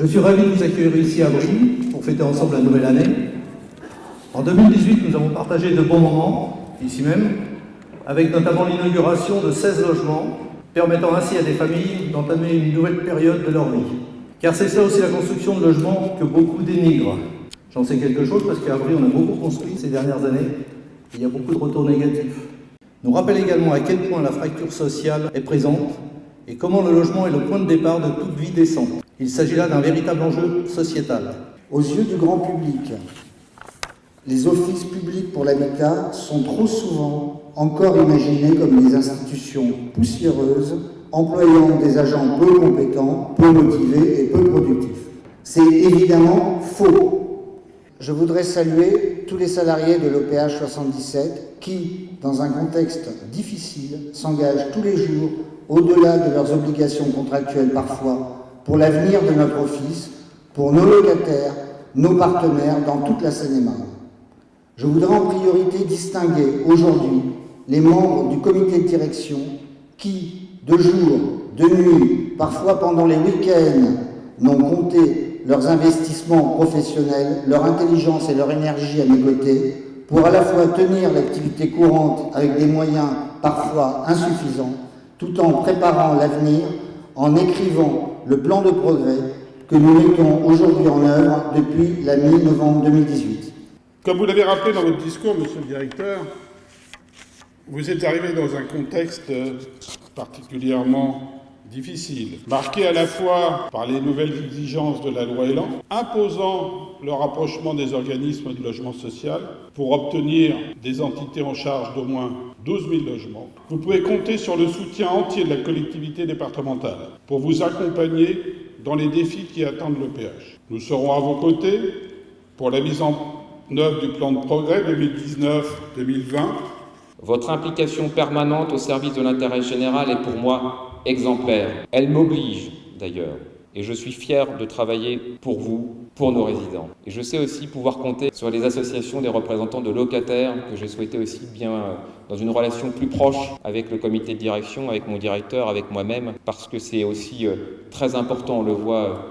Je suis ravi de vous accueillir ici à Brie pour fêter ensemble la nouvelle année. En 2018, nous avons partagé de bons moments, ici même, avec notamment l'inauguration de 16 logements, permettant ainsi à des familles d'entamer une nouvelle période de leur vie. Car c'est ça aussi la construction de logements que beaucoup dénigrent. J'en sais quelque chose parce qu'à Brie, on a beaucoup construit ces dernières années et il y a beaucoup de retours négatifs. Nous rappelle également à quel point la fracture sociale est présente et comment le logement est le point de départ de toute vie décente. Il s'agit là d'un véritable enjeu sociétal. Aux yeux du grand public, les offices publics pour l'habitat sont trop souvent encore imaginés comme des institutions poussiéreuses, employant des agents peu compétents, peu motivés et peu productifs. C'est évidemment faux. Je voudrais saluer tous les salariés de l'OPH 77 qui, dans un contexte difficile, s'engagent tous les jours, au-delà de leurs obligations contractuelles parfois, pour l'avenir de notre office, pour nos locataires, nos partenaires dans toute la Seine-et-Marne. Je voudrais en priorité distinguer aujourd'hui les membres du comité de direction qui, de jour, de nuit, parfois pendant les week-ends, n'ont compté leurs investissements professionnels, leur intelligence et leur énergie à mes côtés, pour à la fois tenir l'activité courante avec des moyens parfois insuffisants, tout en préparant l'avenir, en écrivant le plan de progrès que nous mettons aujourd'hui en œuvre depuis la mi-novembre 2018. Comme vous l'avez rappelé dans votre discours, monsieur le directeur, vous êtes arrivé dans un contexte particulièrement difficile, marqué à la fois par les nouvelles exigences de la loi Elan, imposant le rapprochement des organismes de logement social pour obtenir des entités en charge d'au moins 12 000 logements. Vous pouvez compter sur le soutien entier de la collectivité départementale pour vous accompagner dans les défis qui attendent l'OPH. Nous serons à vos côtés pour la mise en œuvre du plan de progrès 2019-2020. Votre implication permanente au service de l'intérêt général est pour moi exemplaire. Elle m'oblige d'ailleurs. Et je suis fier de travailler pour vous, pour nos résidents. Et je sais aussi pouvoir compter sur les associations des représentants de locataires que j'ai souhaité aussi bien dans une relation plus proche avec le comité de direction, avec mon directeur, avec moi-même, parce que c'est aussi très important, on le voit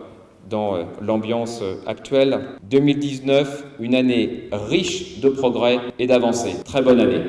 dans l'ambiance actuelle. 2019, une année riche de progrès et d'avancées. Très bonne année.